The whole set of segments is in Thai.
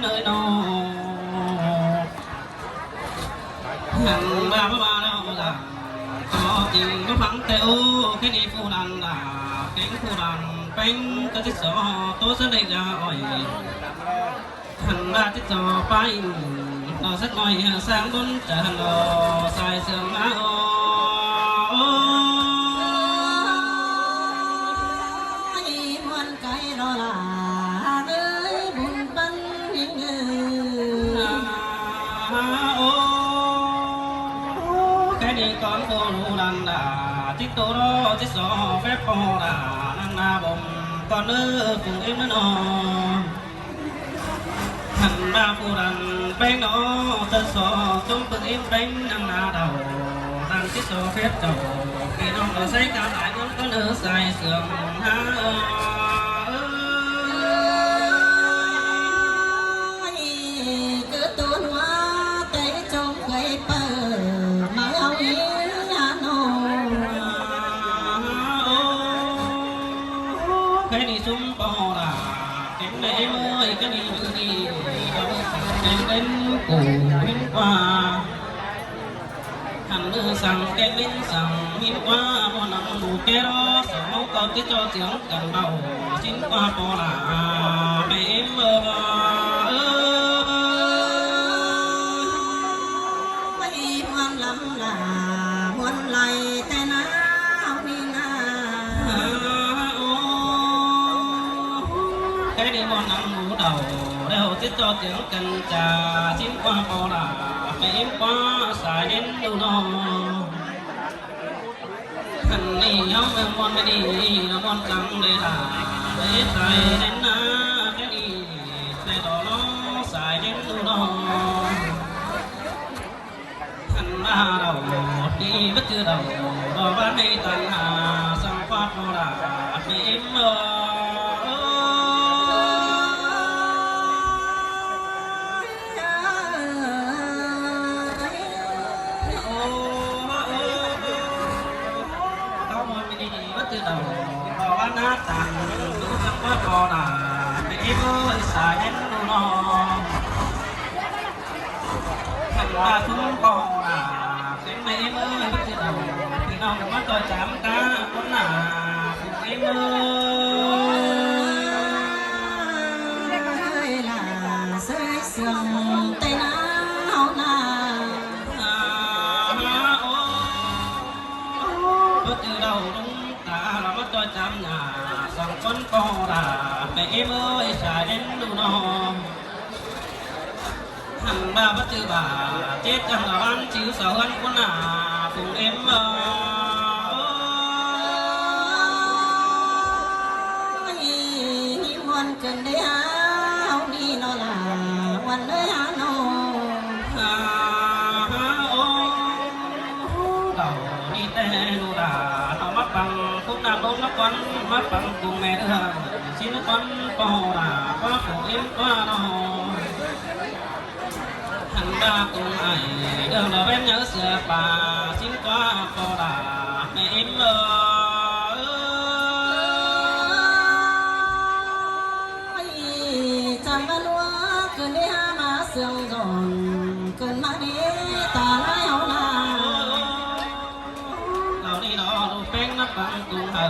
nơi đó hằng ba đâu là có tình có phẳng teo cái này phu đàn là cái phu đàn bánh cái chiếc giỏ tôi sẽ đây ra ỏi hằng ba chiếc giỏ bay nó rất nói sáng đón chờ hằng đò xài sương má con cô lu đàn đà chiếc tô đó chiếc gió phép po đà năng na bồng con nữ cùng em nó nọ thằng ba phu đàn bánh nó chân sò chung cùng em bánh năng na đầu đàn chiếc gió phép đầu khi nó có say cao lại vẫn có nữ dài sườn ha cứ tuôn hoa tay trong cây bờ cái này súng bò là cái này ơi cái này đi cái đến cùng hiến qua thằng nữ rằng cái bên rằng hiến qua một năm đủ cái đó sáu có cái cho tiếng cần đầu chính qua bò là mẹ em mấy ngoan lắm là ngoan lại tên áo đi na cái đi con nằm ngủ đầu đeo chiếc cho tiếng cần trà chim qua bò là mẹ em qua xài đến đâu đó thằng đi hóng em con mới đi nó con căng đây là để xài đến cái đi xe đó nó xài đến đâu đó thằng ba đầu đi bất chưa đầu đó bán đi tàn hà sang qua bò là mẹ em đầu bò bán nát tàn đủ sang quá bò là mẹ em ơi xài đến đâu nó thằng ba xuống bò là cái mẹ em ơi bắt từ đầu thì đâu cũng bắt tôi chạm cá cũng là em ơi là sơi sương tay áo na bắt từ đầu là mất tôi chăm nhà rằng con co là mẹ em ơi xài đến đâu nó thằng ba bắt chữ bà chết chẳng là bán chữ sợ hơn con là cùng em ơi ngoan cần đấy áo đi nó là ngoan đấy hả nó đầu đi tên là nó mất bằng cũng là bố nó con mất bằng cùng mẹ nữa xin nó con bò là có cùng em qua nó thằng ba cùng ai đường là bên nhớ xưa bà xin qua bò là mẹ em ơi chẳng có lúa cơn đi ha má sương giòn cơn má đi ta lại hậu là tao đi đó đồ phèn nó bằng cùng hờ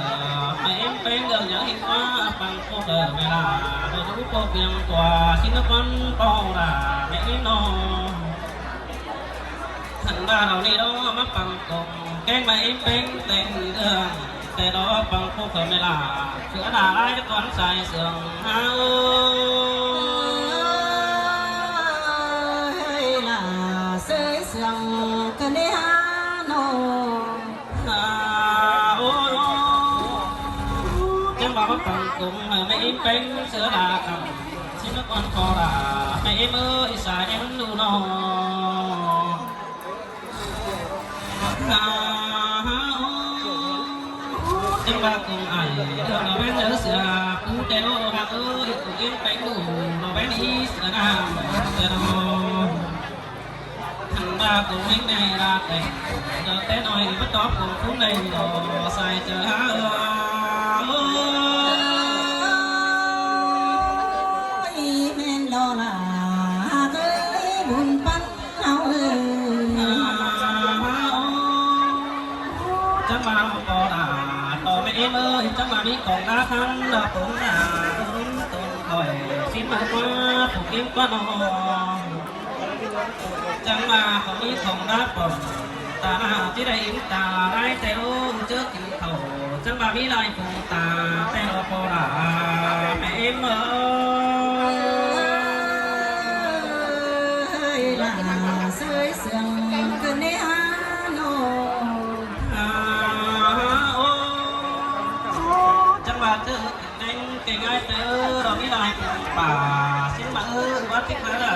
mẹ em phèn gần nhớ hiện qua bằng cô đời mẹ là đồ đủ cô kiềm tòa xin nó con bò là mẹ em nó thằng ba đầu đi đó mắt bằng cùng cái mẹ em phèn tên đường tên đó bằng cô đời mẹ là sữa là ai cho con xài sườn ha ơi là sơi sườn cần đi ha nó bà bắt bằng cùng mẹ em bánh sữa đà cầm xin nó con kho là mẹ em ơi xài em đủ nó em ba cùng ai đường là bên nhớ sữa cú téo hàng ơi cùng em bánh đủ nó bánh đi sữa nào thằng ba cùng anh này là tình giờ té nói bắt top cùng phú này rồi xài chờ há ơi men lo là มาปอดาต่อไม่เอ็มเอ้ยจังมามีของนาคันดาปงนาต้นคอยสิ้นมาว่าผูกกิ้งว่าน้องจังมาของมีของนาปองตาที่ได้อินตาได้แต่โอ้เจอกินเขาจังมามีลายผูตาแต่เราปอดาไม่เอ็มเอ้ยล่ะเสยเสียงคืนนี้ฮาโนจังหวะเจอเด้งเก่งไงเจอเราไม่ได้ป่าสิ้นมาวัดที่ขาดา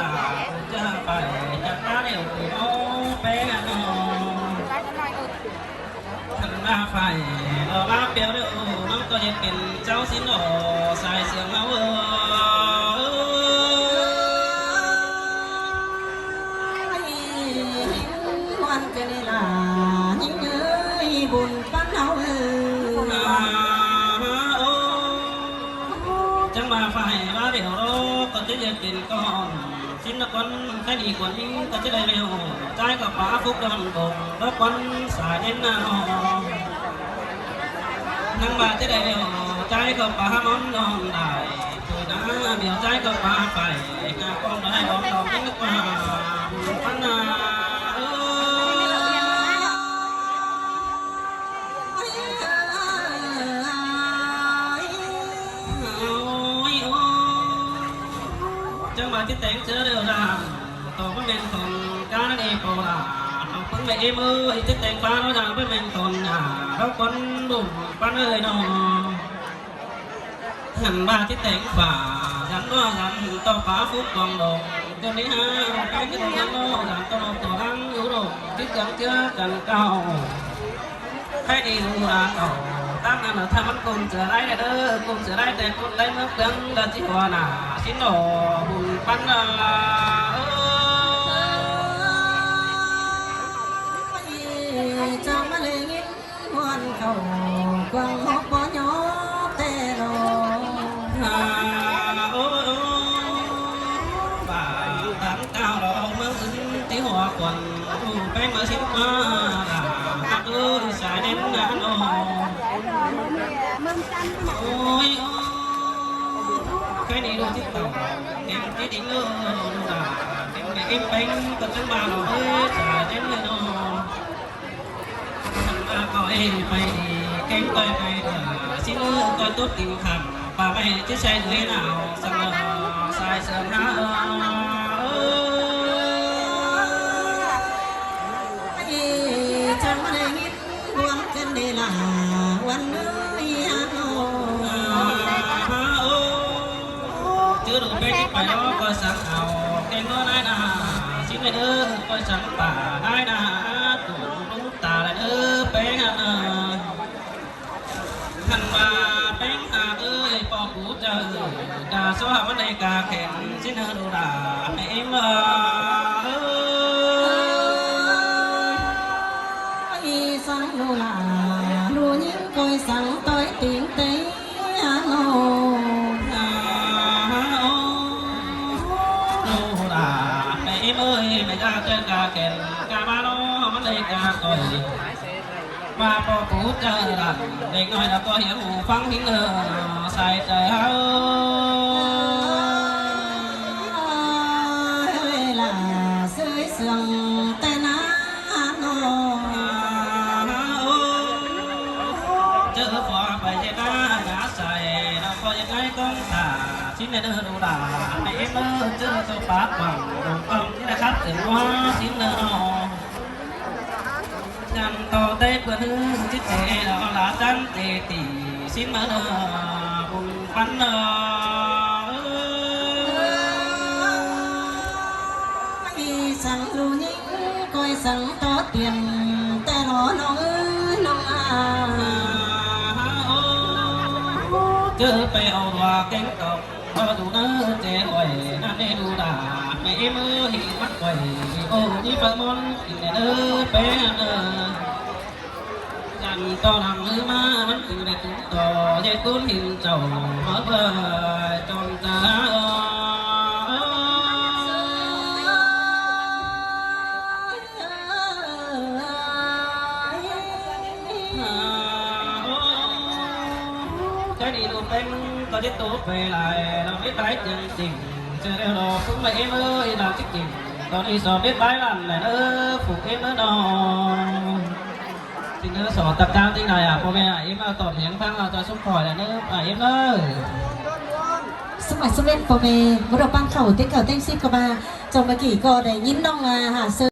จะไปจับตาเดี่ยวโอ้เป๊ะนอนทำหน้าไฟเราบ้าเปรี้ยวเดียวน้องก็ยังเป็นเจ้าสิ้นหล่อใส่เสียงเอาวันเกิดล่ะยิ่งเอ้ยบุญปั้นเอาจังมาไฟว่าเดี๋ยวเราก็จะยังเป็นก้อนสิ้นละคนแค่ดีกว่านี้ก็จะได้เร็วใจกับฟ้าฟุกดอนตกแล้วคนสายเน้นหน้านั่งบาจะได้เร็วใจกับฟ้ามอนนอนได้คุยนะเดี๋ยวใจกับฟ้าไปงานกองได้ดอกดอกยิ่งกว่าพันนาจังหวะที่แต่งเจอเร็วราต่อพระเมนตนการนั่นเองโปราเอาพึ่งไปเอ็มเอ้ยที่แต่งฟ้าเราดังพระเมนตนเราคนบุ่มปันเอ้ยน้องหันมาที่แต่งฝ่าดังว่าดังต่อฟ้าฟุกกองดงเดี๋ยวนี้ฮะไปที่ตรงนั้นโน่ดังตัวตัวดังอยู่ดงที่เกิดเจอกันเก่าให้ดีดูราเก่าตั้งนั้นถ้ามันคงจะได้เด้อคงจะได้แต่คนได้เมื่อเพียงดันที่หัวหน้าสิ้นหล่อหุ่นปั้นจังมาเลยงิ้นวันเขากวางหอบบ่ยอแต่รอบ่าตั้งเก้าเราเมื่อขึ้นที่หัวควันไปเมื่อสิ้นมาสายเด่นงานโอ้ยแค่นี้ดูที่ต่อเก่งที่ดิ้งดูด่าเก่งเก่งเป็นก็จังมาเราเอ้ยสายเด่นเลยน้องทำมาก็เอ้ไปดีเก่งไปไปสิ้นก็ตุ๊บติ่งคำป่าไปจะใช้หรือหนาวสั่งสายเสื่อมหน้าจังมาเลยงิ้นวันเกิดล่ะวันเอ้ยฮาโนเจอดูไปที่ไปแล้วก็สั่งเอาเก่งก็ได้นะสิ้นเลยเด้อก็สั่งป่าได้นะตุ่มลูกตาเลยเด้อเป้งหันมาเป้งเอ้ยปอกูเจอกาสวะมันในกาแข็งสิ้นดูด่าให้เอ็มสังโนลาลูยิ่งคอยสั่งต้อยติ่งเตยฮาโนดูด่าให้เอ็มเอ้ยไม่ได้เจอกาแข็งกามาโนมันในกาก่อยมาปอกูเจอดันเด็กน้อยแล้วก็เหี่ยวฟังหิ้งใส่ใจเฮาล่ะเสยเสียงแต่นาโนเจอพอไปเจ้าหน้าใส่เราพอยังไงก้องตาชิ้นในเดินดูด่าในเอ็มเจอตัวปากหวังตรงกล้องนี่นะครับถึงว่าชิ้นเดินจำต่อได้เพื่อนที่เจเราละจันเจตีชิ้นมาบุญปันสั่งลูยิ่งคอยสั่งต่อเตียนแต่รอน้องเอ้ยน้องเจอไปเอาว่าแกงตกพอดูเนื้อเจ๊หอยนั่นได้ดูด่าไม่มือหิมัดไว้โอ้ยี่ปะมอนกินเนื้อเป๊ะจันต่อหลังมือมามันคือได้ตุ้งต่อใจตุ้นหินเจ้าเมื่อเบื่อจนตา cái đi luôn bên có chết tốt về lại nó biết bái chân tình chơi đeo đồ cũng vậy em ơi làm chiếc tình còn đi sò biết bái làm này nữa phụ em nữa đó thì nữa sò tập cao tí này à cô mẹ em tỏ tiếng phang vào cho xúc khỏi là nữa em ơi สมัยสมเด็จพ่อแม่บ่ได้ฟังเขาเต็งเขาเต็งซิบก็มาจงมากี่ก็ได้ยินน้องหาเซอ